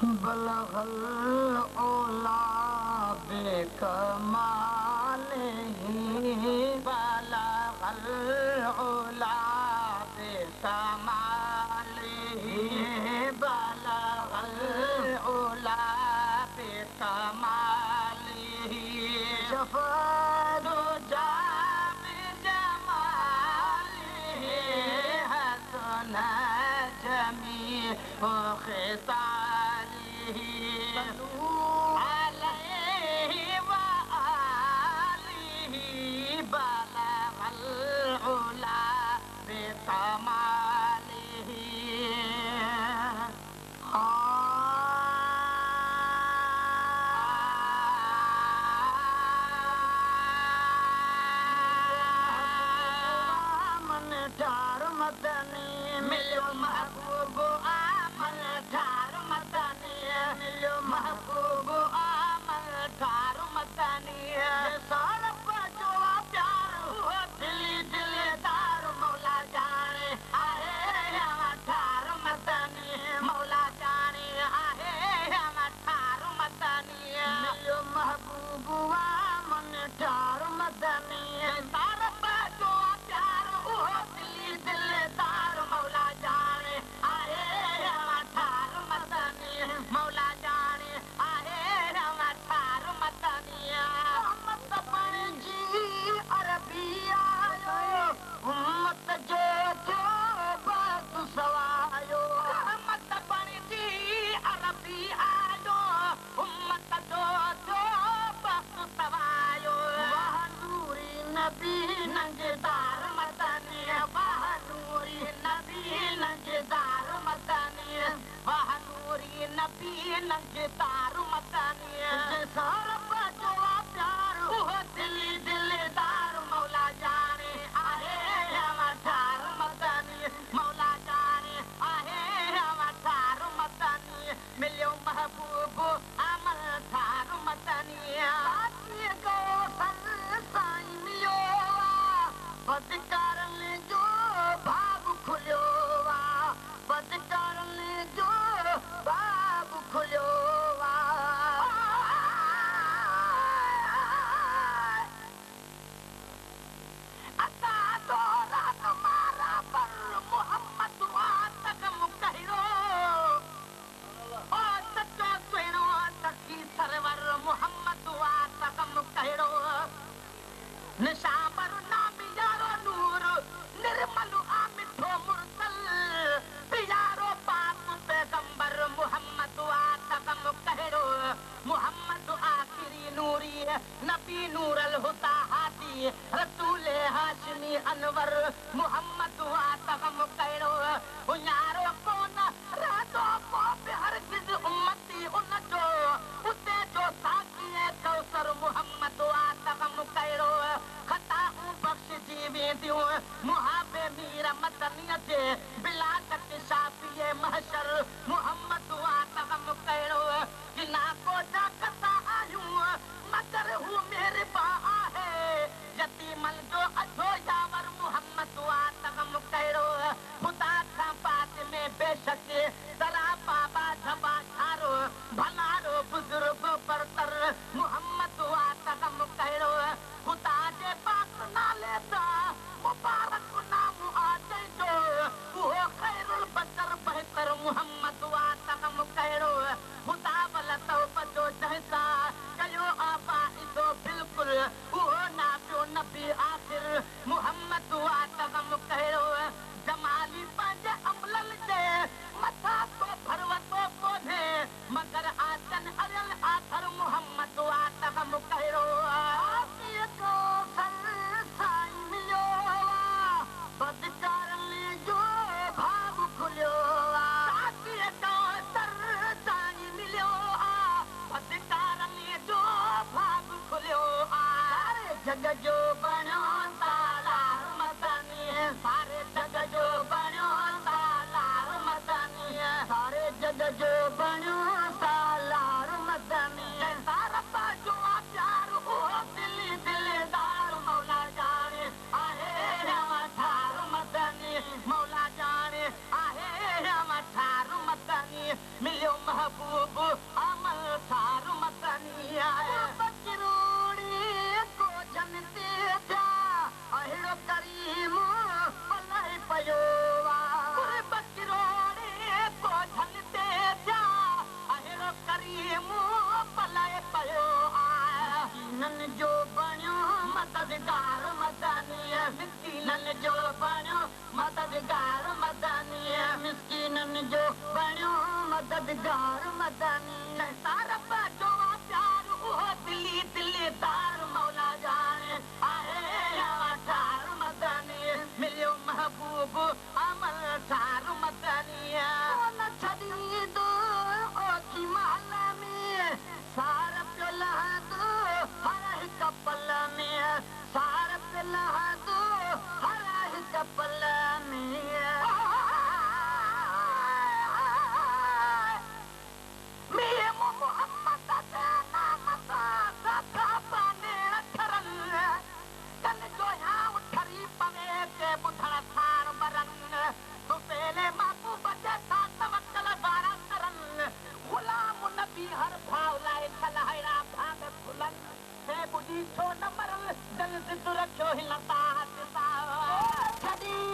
बलगल ओला बेकमालिही बलगल ओला बेकमालिही बलगल ओला बेकमालिही शफादु जाबि जमालिही हसन जमीउ खिसालिही अलैहि व आलिही बलगल उला बेकमालिही। मन ठार मदनी मिलियो महबूब आमन ठार मदनी मिलियो महबूब आमन ठार मदनी साल जो प्यार हुआ दिली दिलदार मौला जाने आहे हम ठार मदनी मौला जाने आहे हम ठार मदनी मिलियो महबूब आमन ठार मदनी साल जो प्यार हुआ दिली दिलदार मौला जाने आहे हम ठार मदनी मौला जाने आहे हम ठार मदनी उम्मत पंहिंजी अरबी आयो उम्मत जो बद सवायो उम्मत पंहिंजी अरबी आयो उम्मत जो बद सवायो वाह नूरी नबी नंगदार मदनी वाह नूरी नबी नंगदार मदनी वाह नूरी नबी नंगदार मदनी सारा जो प्यार हुआ दिली दिलदार मौला जाने आहे हम ठार मदनी मौला जाने आहे हम ठार मदनी मिलियो महबूब अमल ठार मदनी साथी को साईं मिलियो बदकारन जो बाब खुलियो बदकारन जो बाब खुलियो अता दोरा तुम्हारा पर मोहम्मद तक मुकहिरो ओ सच्चो सुनो तकी सरवर मोहम्मद तक मुकहिरो निशाबर नाम यारो नूर निर्मल आमिठो मुरसल प्यारो पाक पैगंबर मोहम्मद तक मुकहिरो मोहम्मद आखिरी नूरी नबी नूरल हुदा हादी रसूल हाशमी अनवर मोहम्मद तक मुकहिरो यारो कोन रातो को हर किस उम्मती उन जो उते जो साकी कौसर मोहम्मद तक मुकहिरो खता बख्श जीवे दियो मुहाबे मीरा मदनिया जे बिला तक शाफिए महशर मोहम्मद तक मुकहिरो जिना को जा कता आयूं मगर हूँ मेरे बा है यतीमल जो अधो यावर मोहम्मद तक मुकहिरो खुदा का बात में बेशक सरा बाबा झबा छारो भलारो बुजुर्ग बरतर मोहम्मद तक मुकहिरो खुदा जे पाक नाले दा मुबारक नाम आजे जो वो खैरुल बशर बेहतर मोहम्मद तक मुकहिरो खुदा वल तौबा जो जहसा कयो आबा इदो बिल्कुल वो नाबियो नबी आखिर मोहम्मद तक मुकहिरो जमाली पंजे अमलल जे मथा तो भरवतो कोने मगर आसन अरल आखर मोहम्मद तक मुकहिरो आसिय को साईं मिलियो बदकारन जो भाग खुलियो आसिय को साईं मिलियो बदकारन जो भाग खुलियो सारे जग जो बणो सालार मदनी सारे जग जो बणो सालार मदनी सारे जग जो बणो सालार मदनी सारा जो प्यार हो दिली दिलदार मौला जाने आहे हम ठार मदनी मौला जाने आहे हम ठार मदनी मिलियो महबूब अमल सार मदनी बकरोड़ी को जनते जा अहिड़ो करीम पलाई पयो बकरोड़ी को जनते जा अहिड़ो करीम पलाई पयो मिस्कीननि जो बणियो मददगार मदनी मिस्कीननि जो बणियो मददगार मदनी मिस्कीननि जो बणियो मददगार मदनी तारब जो प्यार उहो दिली दिली तार मौला जाने आहे ठार मदनी मिलियो महबूब अमल सार मदनी न छॾी दो ओखी महल में सार पियो लहंदो हर हिकु पल में सार पियो लहंदो हर हिकु पल छो न मरल दिल से रखियो हिन छॾी